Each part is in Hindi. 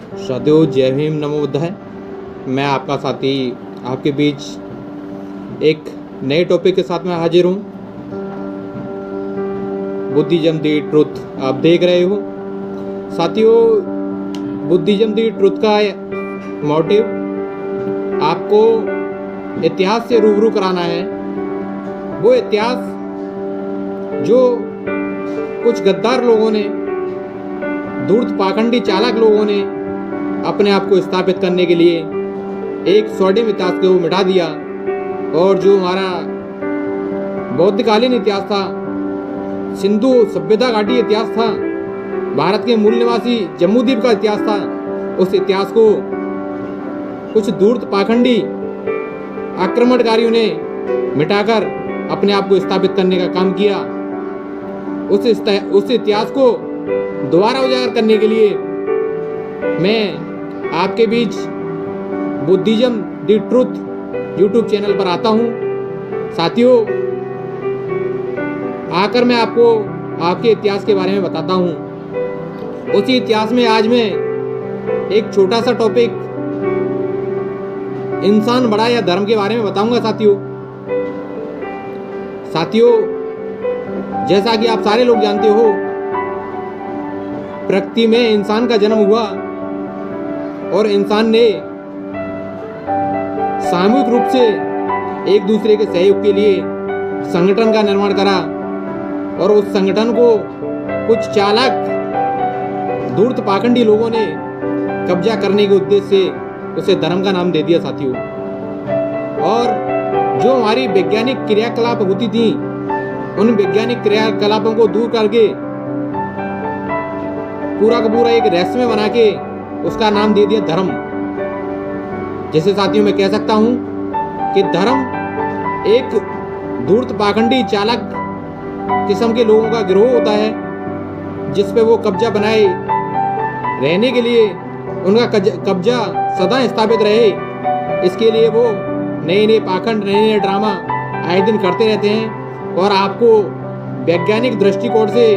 साथियों, जय भीम, नमो बुद्धाय। मैं आपका साथी आपके बीच एक नए टॉपिक के साथ में हाजिर हूँ। बुद्धिज्म दी ट्रुथ आप देख रहे हो। साथियों, बुद्धिज्म दी ट्रुथ का मोटिव आपको इतिहास से रूबरू कराना है। वो इतिहास जो कुछ गद्दार लोगों ने, धूर्त पाखंडी चालाक लोगों ने अपने आप को स्थापित करने के लिए एक स्वर्णिम इतिहास को मिटा दिया, और जो हमारा बौद्धकालीन इतिहास था, सिंधु सभ्यता घाटी इतिहास था, भारत के मूल निवासी जम्मू द्वीप का इतिहास था, उस इतिहास को कुछ धूर्त पाखंडी आक्रमणकारियों ने मिटाकर अपने आप को स्थापित करने का काम किया। उस इतिहास को दोबारा उजागर करने के लिए मैं आपके बीच बुद्धिज्म दी ट्रुथ यूट्यूब चैनल पर आता हूँ। साथियों, आकर मैं आपको आपके इतिहास के बारे में बताता हूँ। उसी इतिहास में आज मैं एक छोटा सा टॉपिक इंसान बड़ा या धर्म के बारे में बताऊंगा। साथियों, जैसा कि आप सारे लोग जानते हो, प्रकृति में इंसान का जन्म हुआ और इंसान ने सामूहिक रूप से एक दूसरे के सहयोग के लिए संगठन का निर्माण करा, और उस संगठन को कुछ चालाक धूर्त पाखंडी लोगों ने कब्जा करने के उद्देश्य से उसे धर्म का नाम दे दिया। साथियों, और जो हमारी वैज्ञानिक क्रियाकलाप होती थी, उन वैज्ञानिक क्रियाकलापों को दूर करके पूरा का पूरा एक रहस्य में बना के उसका नाम दे दिया धर्म। जैसे साथियों, मैं कह सकता हूं कि धर्म एक धूर्त पाखंडी चालाक किस्म के लोगों का गिरोह होता है, जिस पे वो कब्जा बनाए रहने के लिए, उनका कब्जा सदा स्थापित रहे, इसके लिए वो नए नए पाखंड, नए नए ड्रामा आए दिन करते रहते हैं, और आपको वैज्ञानिक दृष्टिकोण से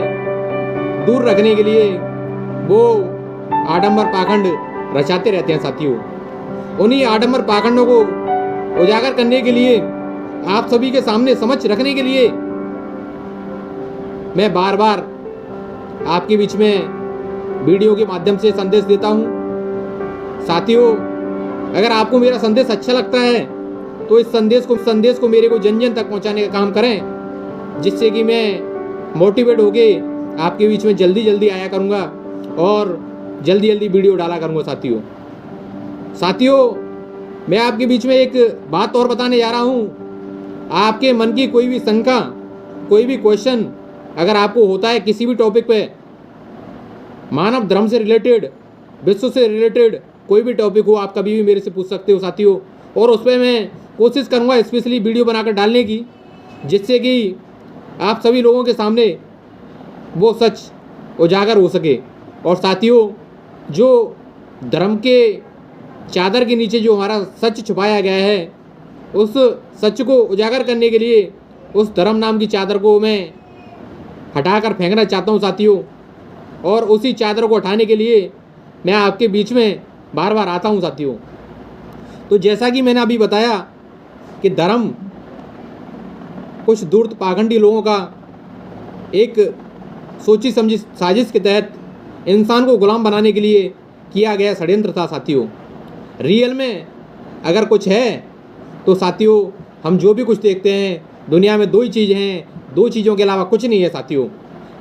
दूर रखने के लिए वो आडंबर पाखंड रचाते रहते हैं। साथियों, उन्हीं आडंबर पाखंडों को उजागर करने के लिए, आप सभी के सामने समक्ष रखने के लिए मैं बार बार आपके बीच में वीडियो के माध्यम से संदेश देता हूं। साथियों, अगर आपको मेरा संदेश अच्छा लगता है तो इस संदेश को मेरे को जन जन तक पहुंचाने का काम करें, जिससे कि मैं मोटिवेट होके आपके बीच में जल्दी आया करूंगा और जल्दी वीडियो डाला करूंगा। साथियों, मैं आपके बीच में एक बात और बताने जा रहा हूं। आपके मन की कोई भी शंका, कोई भी क्वेश्चन अगर आपको होता है किसी भी टॉपिक पे, मानव धर्म से रिलेटेड, विश्व से रिलेटेड कोई भी टॉपिक हो, आप कभी भी मेरे से पूछ सकते हो साथियों, और उस पर मैं कोशिश करूंगा स्पेशली वीडियो बनाकर डालने की, जिससे कि आप सभी लोगों के सामने वो सच उजागर हो सके। और साथियों, जो धर्म के चादर के नीचे जो हमारा सच छुपाया गया है, उस सच को उजागर करने के लिए उस धर्म नाम की चादर को मैं हटाकर फेंकना चाहता हूँ साथियों, और उसी चादर को हटाने के लिए मैं आपके बीच में बार बार आता हूँ। साथियों, तो जैसा कि मैंने अभी बताया कि धर्म कुछ धूर्त पाखंडी लोगों का एक सोची समझी साजिश के तहत इंसान को गुलाम बनाने के लिए किया गया षड्यंत्र था। साथियों, रियल में अगर कुछ है तो साथियों, हम जो भी कुछ देखते हैं दुनिया में दो ही चीज़ हैं, दो चीज़ों के अलावा कुछ नहीं है। साथियों,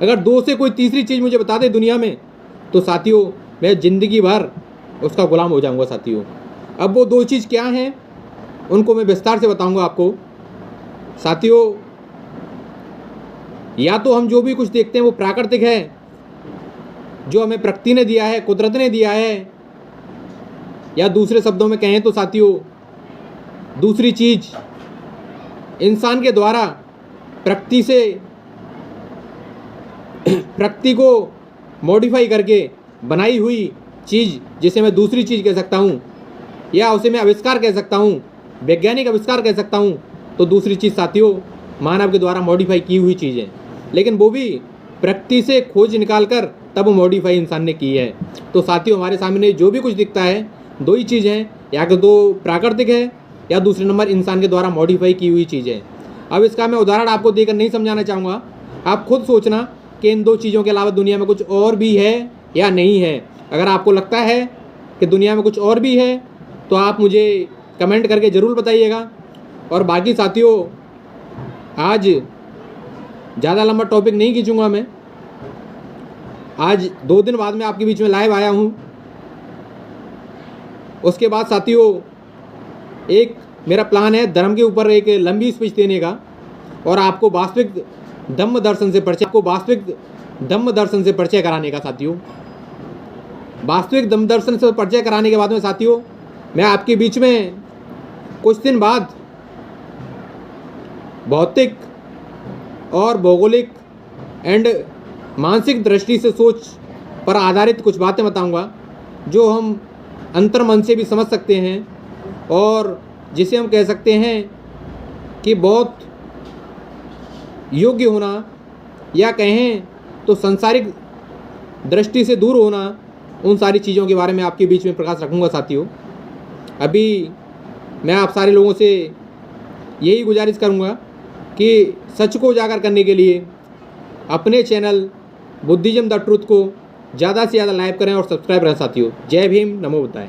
अगर दो से कोई तीसरी चीज़ मुझे बता दे दुनिया में, तो साथियों मैं ज़िंदगी भर उसका गुलाम हो जाऊंगा। साथियों, अब वो दो चीज़ क्या हैं उनको मैं विस्तार से बताऊंगा आपको। साथियों, या तो हम जो भी कुछ देखते हैं वो प्राकृतिक है, जो हमें प्रकृति ने दिया है, कुदरत ने दिया है, या दूसरे शब्दों में कहें तो साथियों, दूसरी चीज इंसान के द्वारा प्रकृति को मॉडिफाई करके बनाई हुई चीज़, जिसे मैं दूसरी चीज़ कह सकता हूँ, या उसे मैं आविष्कार कह सकता हूँ, वैज्ञानिक आविष्कार कह सकता हूँ। तो दूसरी चीज़ साथियों मानव के द्वारा मॉडिफाई की हुई चीज़ है, लेकिन वो भी प्रकृति से खोज निकाल कर तब मॉडिफाई इंसान ने की है। तो साथियों, हमारे सामने जो भी कुछ दिखता है दो ही चीज़ हैं, या तो प्राकृतिक है या दूसरे नंबर इंसान के द्वारा मॉडिफाई की हुई चीज़ है। अब इसका मैं उदाहरण आपको देकर नहीं समझाना चाहूँगा, आप खुद सोचना कि इन दो चीज़ों के अलावा दुनिया में कुछ और भी है या नहीं है। अगर आपको लगता है कि दुनिया में कुछ और भी है तो आप मुझे कमेंट करके ज़रूर बताइएगा। और बाकी साथियों, आज ज़्यादा लंबा टॉपिक नहीं खींचूँगा मैं। आज 2 दिन बाद में आपके बीच में लाइव आया हूँ। उसके बाद साथियों, एक मेरा प्लान है धर्म के ऊपर एक लंबी स्पीच देने का और आपको वास्तविक धम्म दर्शन से परिचय कराने का। साथियों, वास्तविक धम्म दर्शन से परिचय कराने के बाद में साथियों, मैं आपके बीच में कुछ दिन बाद भौतिक और भौगोलिक एंड मानसिक दृष्टि से सोच पर आधारित कुछ बातें बताऊंगा जो हम अंतर्मन से भी समझ सकते हैं और जिसे हम कह सकते हैं कि बहुत योग्य होना या कहें तो सांसारिक दृष्टि से दूर होना, उन सारी चीज़ों के बारे में आपके बीच में प्रकाश रखूंगा। साथियों, अभी मैं आप सारे लोगों से यही गुजारिश करूंगा कि सच को उजागर करने के लिए अपने चैनल बुद्धिज्म द ट्रुथ को ज़्यादा से ज़्यादा लाइक करें और सब्सक्राइब करें। साथियों, जय भीम, नमो बुद्धाय।